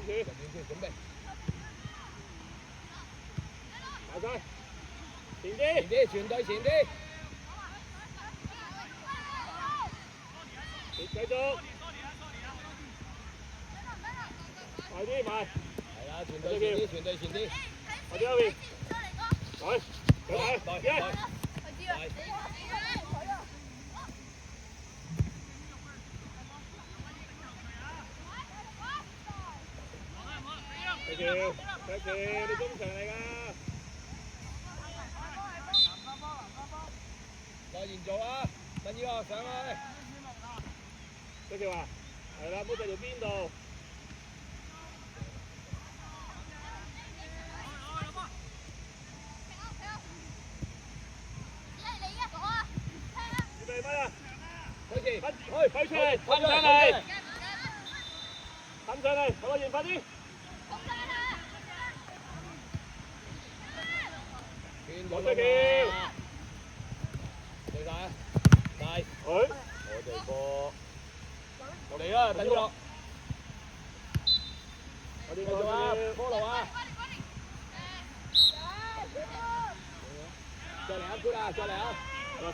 準備。埋晒，前前啲，啲，全隊前啲。繼續，埋啲埋，係啦，全隊前啲，全隊前啲。我哋後邊，來，上嚟，來。石橋，你中場嚟㗎。再延續啊！新宇樂上去。石橋啊，係啦，冇制到邊度？預備乜啊？開始，推出嚟，噴上嚟，噴上嚟，同我完快啲。我石橋，對晒啊！大，我哋波嚟啦，等住落。哋繼續啊，波路啊！再嚟啊 ，good 啊，再嚟啊！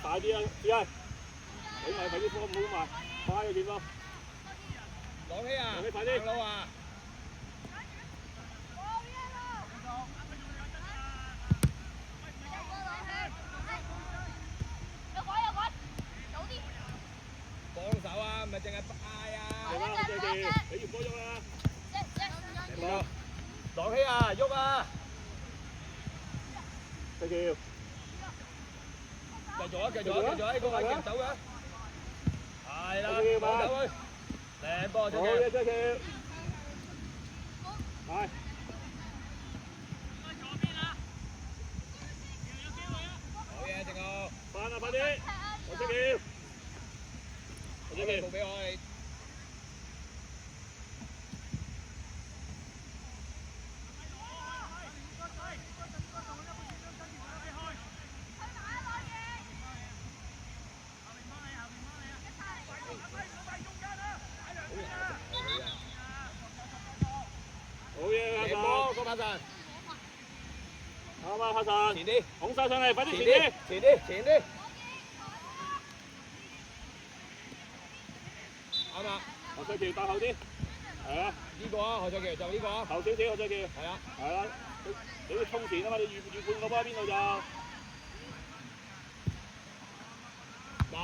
快啲啊，志恩，俾埋快啲波唔好埋，快啲點咯。朗希啊，快啲，行路啊！幫手啊，唔係淨係嗌啊！係啦，我哋俾完波喐啦。朗希啊，喐啊！石橋，繼續啊，繼續啊，繼續啊！呢個位夾走嘅。係啦，放走佢。靚波，好嘅，石橋。係。好嘢，正浩。翻啦，快啲！我石橋。我石橋。報俾我哋。好嘢，贏波，個馬神。啱啊，黑神。前啲，拱晒上嚟，快啲前啲。前啲，前啲。啱啦。何卓橋帶後啲。係啊。呢個啊，何卓橋就呢個啊。後少少，何卓橋。係啊。係啊。你要衝前啊嘛，你預判個波喺邊度就。大。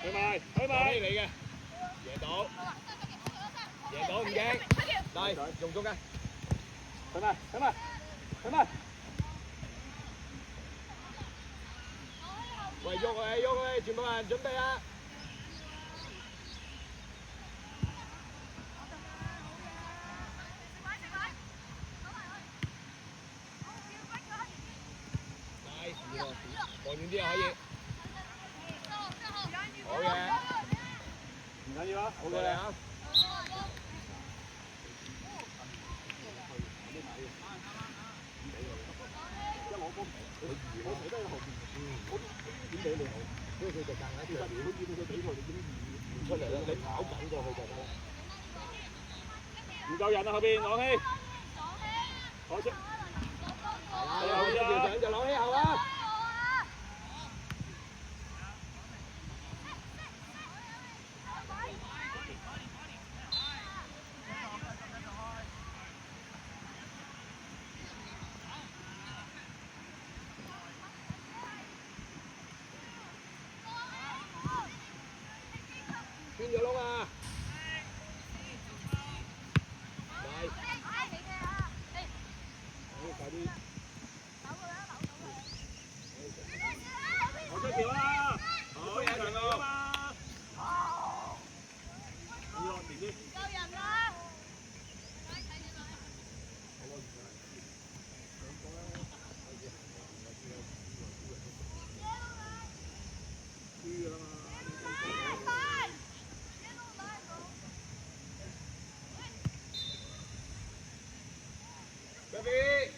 去埋，去攞埋。起你嘅。贏到。贏到唔驚。嚟，用中間。去埋，去埋，去埋。喂，喐佢，喐佢，全部人準備啊！望遠啲啊，可以。好嘢。唔緊要啊，好過嚟啊！點俾你好？所以佢就夾硬啲，如果見到佢俾佢，你點移出嚟咧？你跑緊過去就得啦。唔夠人啊，後邊朗希。好出。有條上就朗希後啊！穿咗窿啊！嚟，快啲！我出橋啦！好有人啊嘛！要落前啲。夠人啦！輸㗎啦嘛！Baby。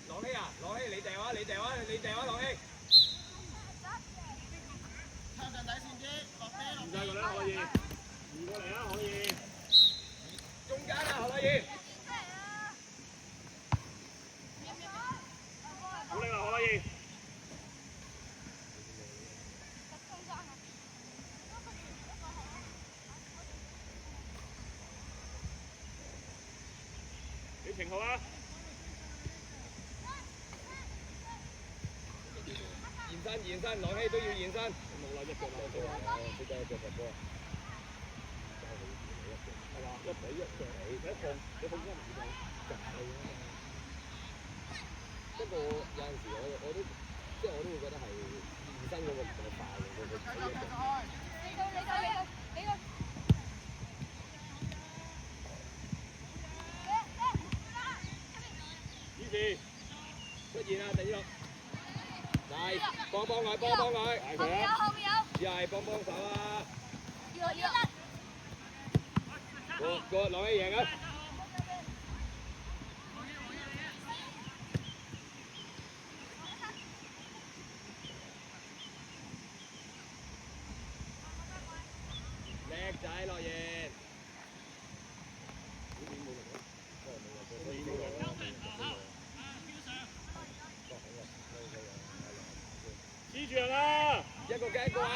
朗希啊，朗希你掉啊，你掉啊，你掉啊，朗希。唔使個啦，可以。移過嚟啊，可以。中間啊，何可以？好叻啦，可以。幾程好啊？現身，朗希都要現身。冇啦，一腳啦，識得一腳罰波。係嘛？一比一腳，你控制唔到，就係啊嘛。不過有陣時我都即係我都會覺得係現身嗰個唔係快嘅，佢睇一腳。依時出現啦，第二個。嚟幫佢，大佢啊！只係幫手啊！個朗希贏啊！叻仔樂言。黐住人啦！一個計一個啊！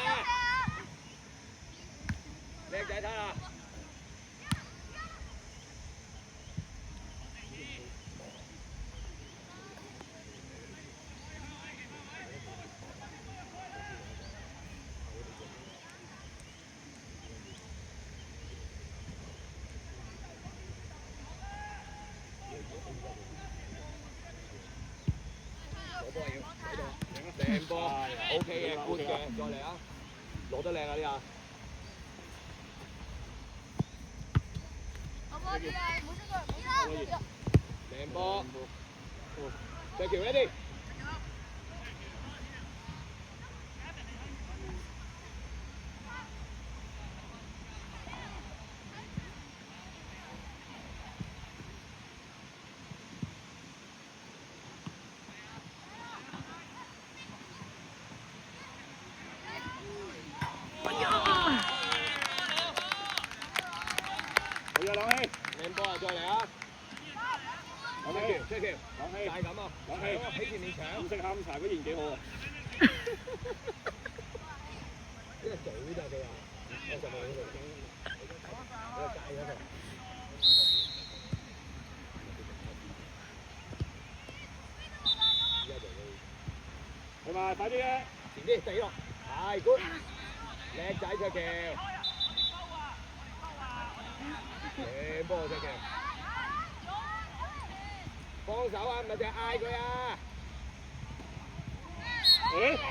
叻仔睇啦！靚波 ，OK 嘅 ，good 嘅，再嚟啊！攞得靚啊呢下！靚波，石橋 ready。靚波啊，再嚟啊！石橋，朗希，就係咁啊！朗希，喺前面搶。唔識下午茶嗰言幾好啊！呢個嘴咋佢話？我就冇呢度。呢個戒咗佢。係咪？快啲嘅！前啲，第落，係 good，叻仔石橋。靚波石橋。幫手啊，唔係淨係嗌佢啊！誒，嚇？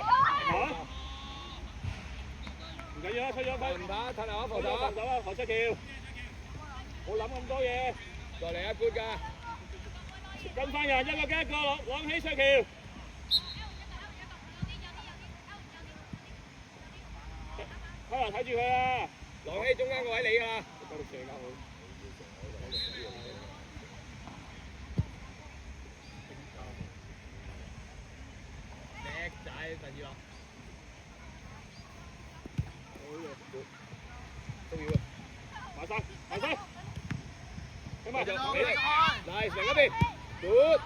唔緊要啦，出咗分。唔打，褪後防守啊！防守啊，何出橋！冇諗咁多嘢。再嚟一 good 㗎！跟翻人，一個跟一個，朗希石橋。開人睇住佢啊！朗希中間個位你㗎啦！嗰度射㗎佢。叻仔，第二落。都要啊！埋身，埋身。咁啊，就俾力，嚟另一邊 ，good。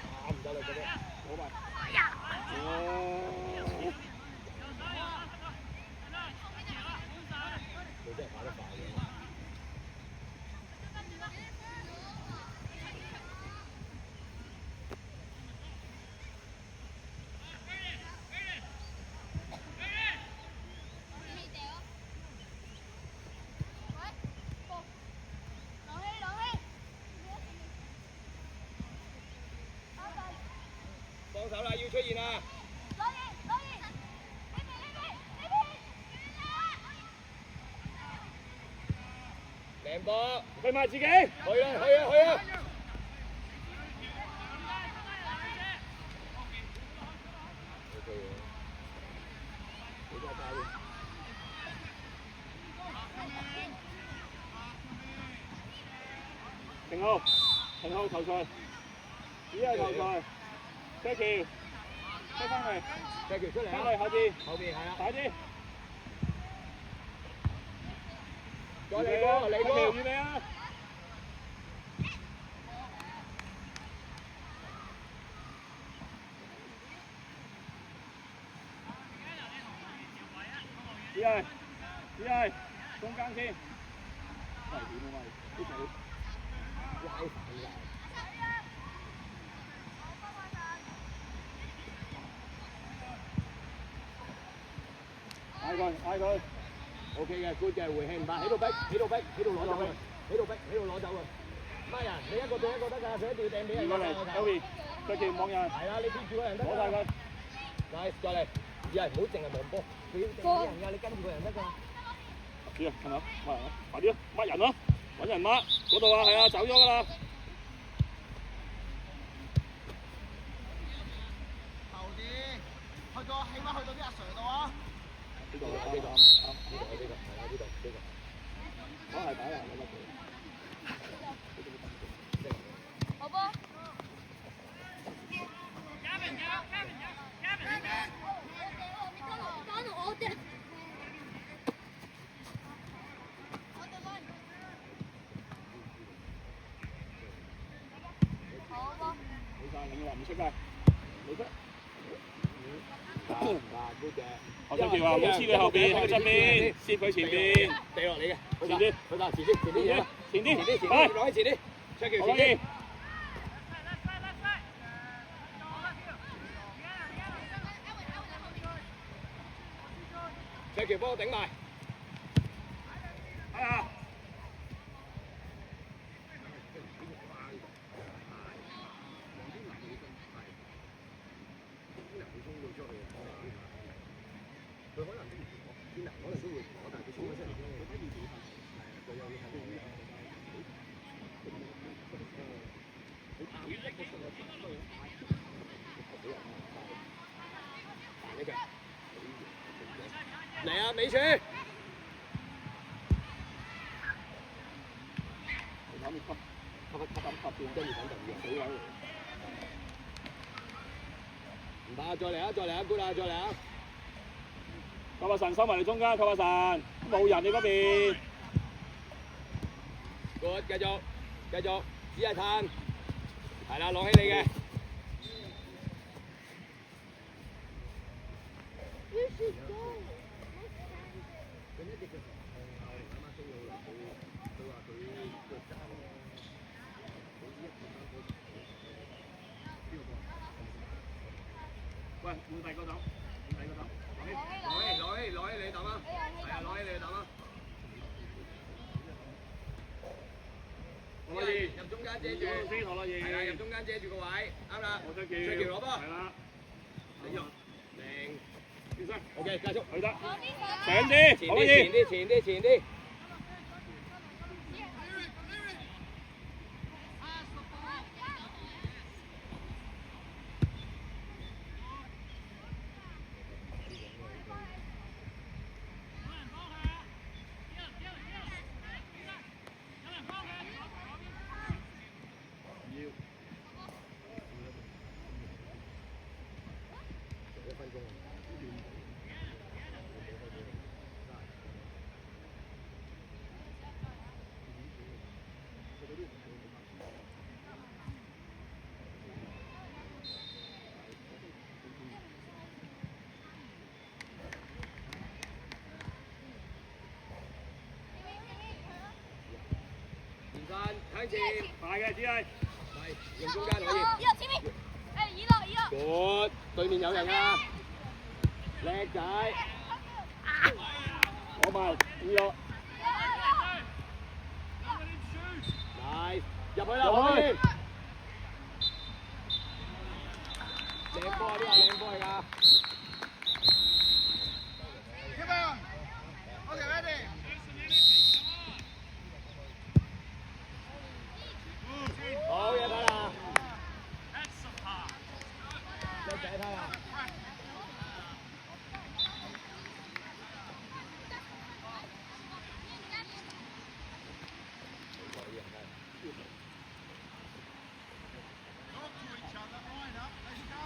打唔得啦，嗰啲。好埋。哦。佢真係跑得快嘅。幫手啦，要出現啦！靚波，去埋自己。去啦，去啊，去啊！停號，停號球賽，只係球賽，石橋。推翻嚟，隻橋出嚟翻啊！嚟後邊，後邊係啊，快啲！再嚟過嚟過，預備啊！只係中間先，危險啊嘛！啲仔拉反㗎。嗌佢 OK 嘅，good 嘅，回氣唔怕，喺度逼，喺度逼，喺度攞走佢，喺度逼，喺度攞走佢。乜人？你一個對一個得㗎，佢一定要掟俾人。移過嚟 ，Joey，腳前望人，係啦，你貼住個人得㗎。攞晒佢。再嚟，唔好淨係望波，佢要掟俾人㗎，你跟住個人得㗎。知啊，係咪？乜人啊？快啲啊！乜人啊？揾人乜？嗰度啊，係啊，走咗㗎啦。後啲，去到起碼去到啲阿 Sir 度啊！呢度啊，呢度，呢度，係啊，呢度，呢度。我係擺人啦，好波。冇晒，你話唔識㗎？冇識。good 嘅。何俊傑話唔好黐佢後邊，喺佢側邊，攝佢前邊。地落嚟嘅，前啲，佢打前啲，前啲嘢，前啲，前啲，前快啲，攞喺前啲，出橋好前啲。出橋幫我頂埋。係啊！佢可能邊能可能都會攞，但係佢衝咗出嚟啫。佢睇住自己佢有睇到嚟啊，美柱！諗住吸跟住等第二個死位。唔怕，再嚟啊，再嚟啊，good啊，再嚟啊！扣阿神收埋你中間，扣阿神，冇人你嗰邊。good，繼續，繼續，只係嘆，係啦，攞起你嘅。喂，換第二個走，換第二個走，攞起你打啊！係啊，攞起你打啊！何樂怡入中間遮住，先何樂怡，係啦，入中間遮住個位，啱啦。我出橋攞波，係啦，零，先生 OK，繼續，去得，長啲，何樂怡，前啲。向前，快嘅只係，係用中間可以。前面，2落。對面有人啊，叻仔，攞埋2落，嚟入去啦，可以。靚波啊，呢個靚波嚟㗎。Come on. Okay, ready. 好嘢睇啦，叻仔睇啦。Talk to each other, line up, let's go.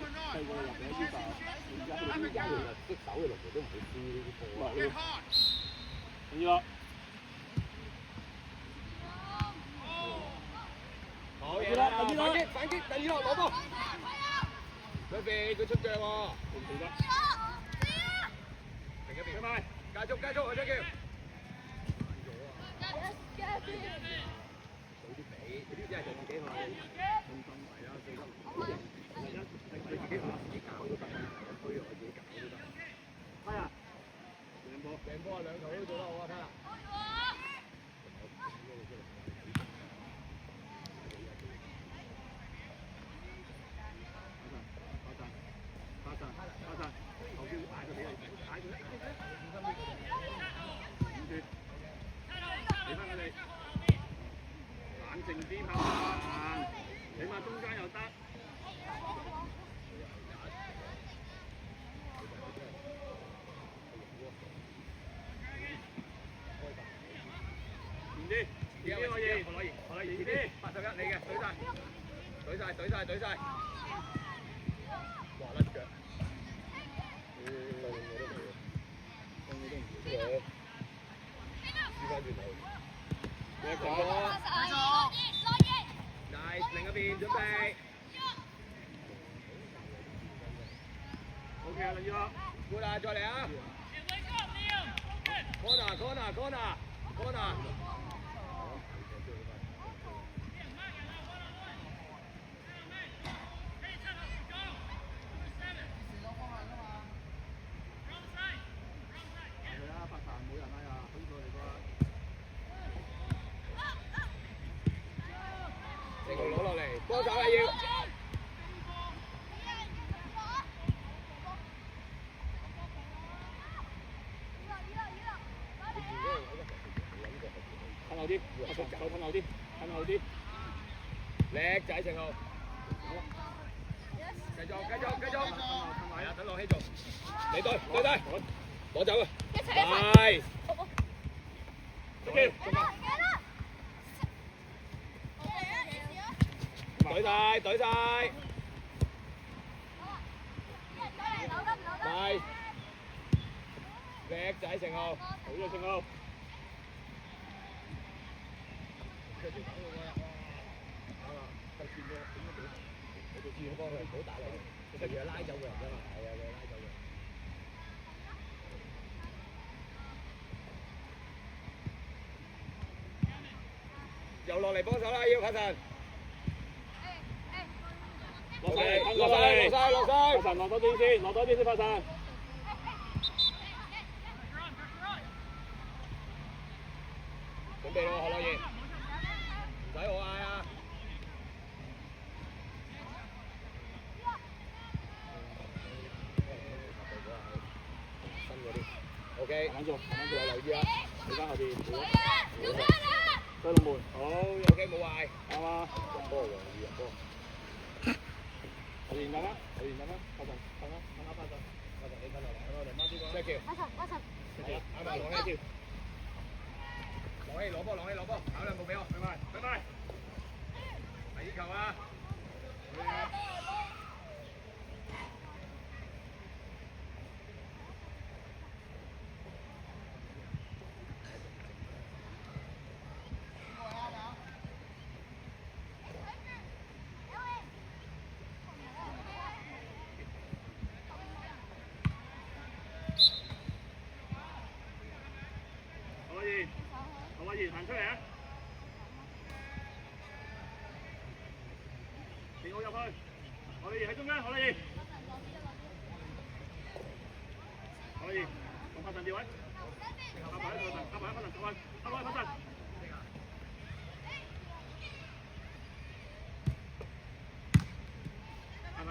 細個入嘅呢個，依家其實擊手嘅龍門都唔會輸呢啲波。唔係緊要啦，好嘢啦！反擊反擊，第二落攞波。佢避佢出腳喎。停得，另一邊。拜拜。繼續我出叫。早啲俾，呢啲真係就自己去。中心位啦，最得。你自己去自己搞都得，推我自己搞都得。睇下。靚波啊！兩球都做得好啊！睇下。冷靜啲跑慢，起碼中間又得。前啲，前啲可以，前啲，81你嘅，懟晒。哇！甩腳。輸翻轉頭。你走。Nice， 另一邊準備。OK 啊，林宇樂。過啦，再嚟啊 ！Corner。成龍攞落嚟，幫手啦要。褪後啲，手褪後啲。叻仔成龍。繼續。係啊，等落希做。你對，攞走啊！係。OK。懟晒。係。叻仔成龍。好嘅，成龍。幫佢唔好打落去，其實佢拉走個人啫嘛，係啊，佢拉走嘅。又落嚟幫手啦，要柏神。落晒。柏神落多啲先，柏神。準備咯，何樂賢，唔使我嗌啊！新嗰啲 ，OK， 慢做，有留意啊！你翻後邊，小聲啊！對龍門，好 ，OK 冇壞，啱啊！入波喎，入波。我練緊啦，柏神，等啦，柏神，你跟落嚟，Mark 呢個。即係叫。係啊，啱埋浪起跳。攞波，搞兩步俾我，拜拜。第二球啊！何偉賢行出嚟啊！田浩入去，何偉賢喺中間，何偉賢，同柏神調位，阿伯喺柏神，阿伯喺柏神。啱，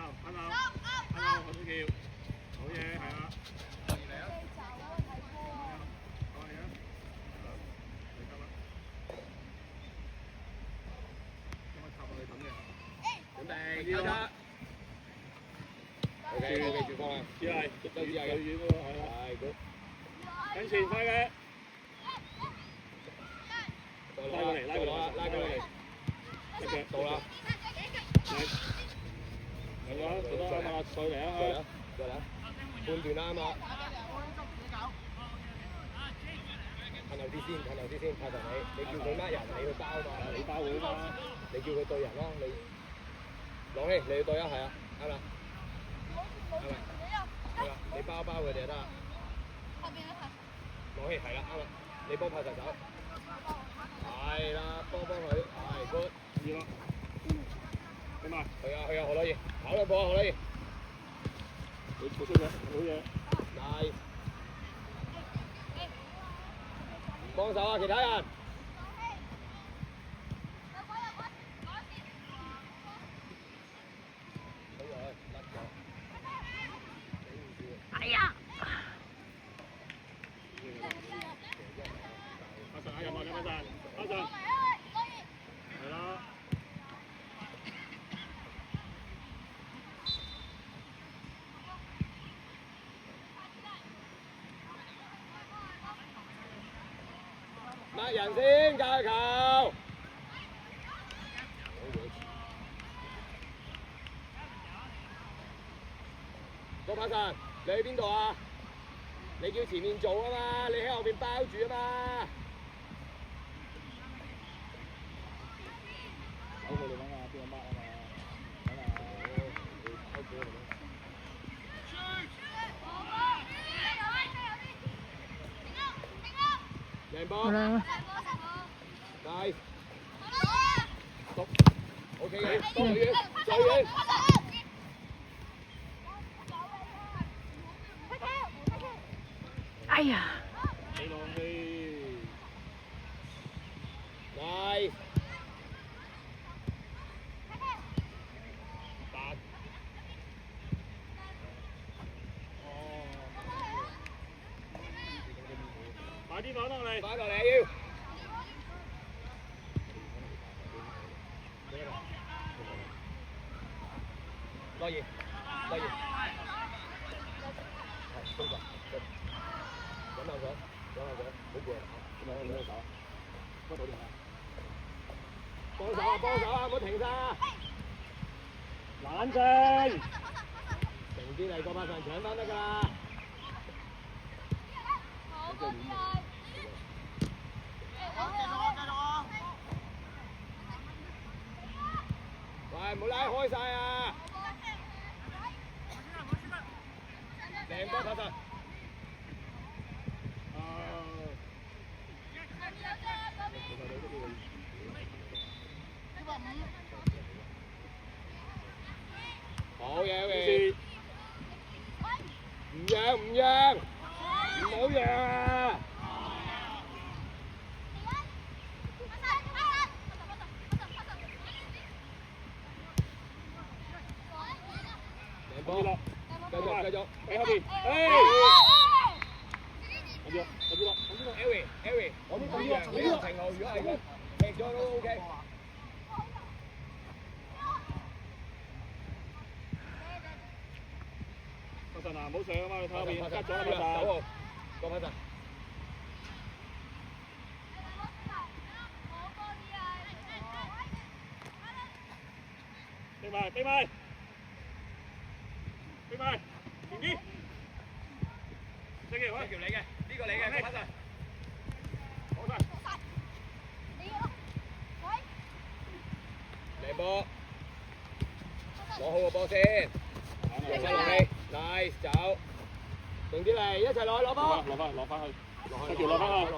好叫，好嘢，係啊。準備，交叉。OK，住方啦。只係最遠嗰個係啦。係，好。緊前快嘅。拉過嚟。到啦。係啊，做得啱啊，再嚟啊！再嚟，判斷啱啊！褪後啲先，太神你叫佢乜人，你去包嘛，你包佢嘛，你叫佢對人咯，你朗希你去對啊，係啊，啱啦，啱啦，你包佢哋就得啦。朗希係啦，啱啦，你幫拍實手，係啦，幫佢，係 good，要啦，去埋，去啊，何樂怡，跑兩步啊，何樂怡，你做出嘅，好嘢 ，nice，幫手啊，其他人。哎呀！阿神入埋，阿神，係啦。乜人先？教球。郭柏神，你去邊度啊？你叫前面做啊嘛，你喺後邊包住啊嘛。手佢哋揾下邊個 mark 啊嘛，揾下。包住佢哋。贏波。nice。讀。OK 嘅，最遠。哎呀！你浪氣。nice。8。快啲放落嚟。翻落嚟要。多謝。係，工作。飲口水，好攰啊！咁樣兩隻手，幫到你啊！幫手啊！唔好停晒啊！冷靜。靜啲嚟，郭柏神搶翻得㗎啦！喂，唔好拉開晒啊！靚波柏神。好嘢，唔讓，唔好讓啊！靚波，繼續，喺後邊，跟住Ellie，我啲咁樣，你個程度如果係佢踢咗都 OK。柏神啊，唔好上啊嘛，你睇後邊，吉咗啦，柏神。9號，郭柏神。逼埋，前啲。隻腳你嘅，呢個你嘅，郭柏神。好晒。靚波，攞好個波先，落翻落氣 ，nice 走，定啲嚟，一齊落去攞波，落翻去，一條落翻去。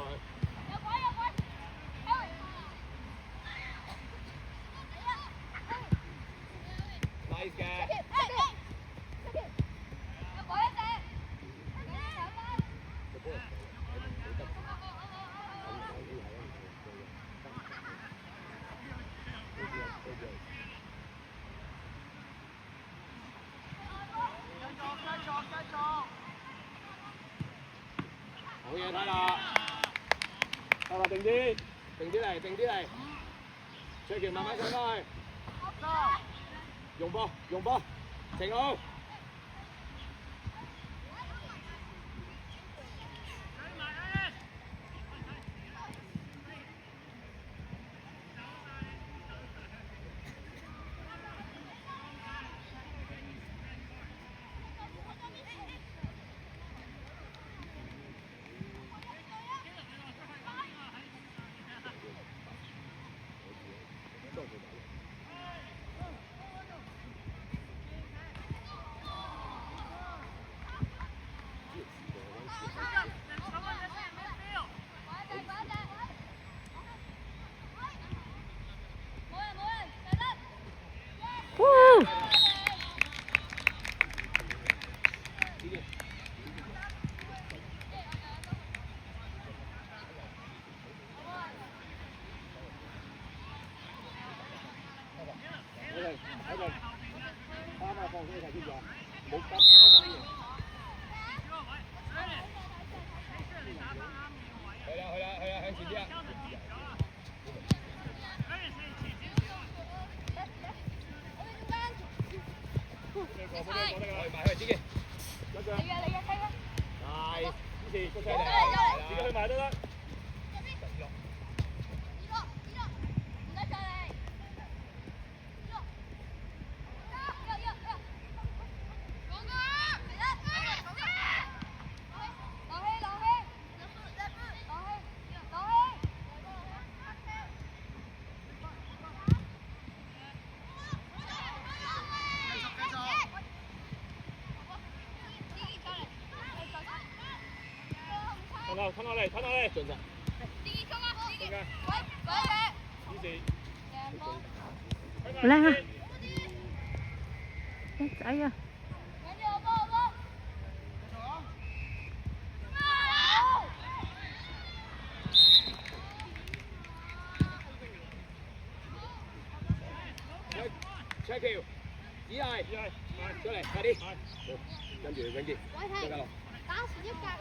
nice 嘅。好嘢睇啦！得啦，定啲嚟，卓橋慢慢上翻去，用波，程浩。喺度，啱啊，放鬆一齊，知唔知啊？冇急，冇乜嘢。去啦，向前啲啊！埋去自己，一腳。係，支持，出聲，自己去埋得啦。吞落嚟，進實。好靚啊！叻仔啊！check 橋，只係出嚟，快啲，跟住永傑，張家樂，打前一格啊！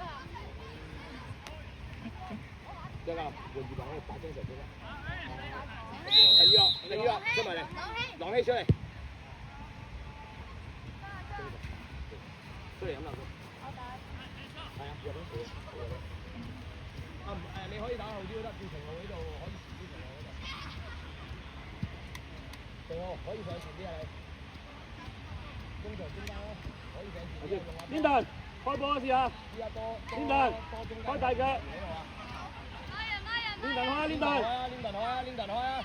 張家樂，換2磅打張成先啦。林宇樂，出埋嚟，朗希出嚟，出嚟飲冷水。係啊，入咗水啊！你可以打後啲都得，叫程浩喺度，可以前啲程浩嗰度。程浩可以上前啲啊你。中場中間咯，可以上前啲。邊頓開波試下。邊頓開大腳。邊頓開啊！邊頓。開啊！邊頓開啊！邊頓開啊！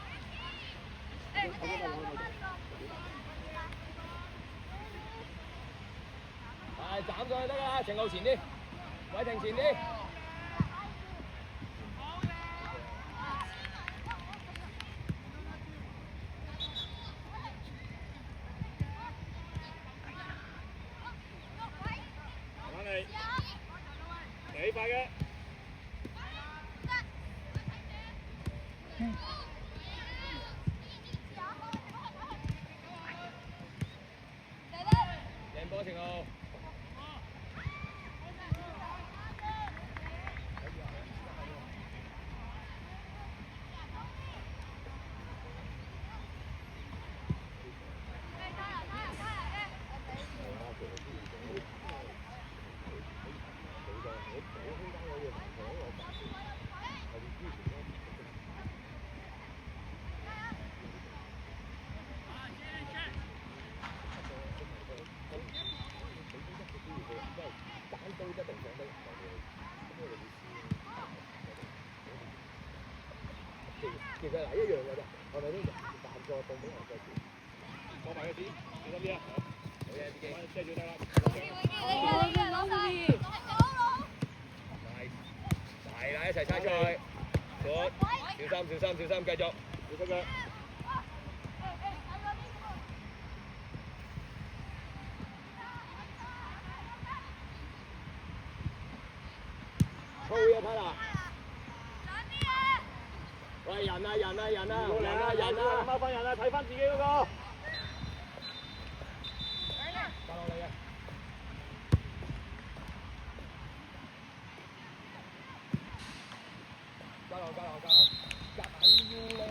係斬上去得啦，程浩前啲，偉霆前啲。幾快嘅？靚波程浩。其實嗱一樣嘅啫，係咪呢？彈咗到俾我再調。放埋個紙，小心啲啊！好嘢，自己。遮住得啦。係啦，一齊猜出去。小心，繼續。你出腳。粗嘢睇啦！喂，人啊！貓翻人啊！睇翻自己嗰個。打落嚟嘅。加油！夾硬腰咧！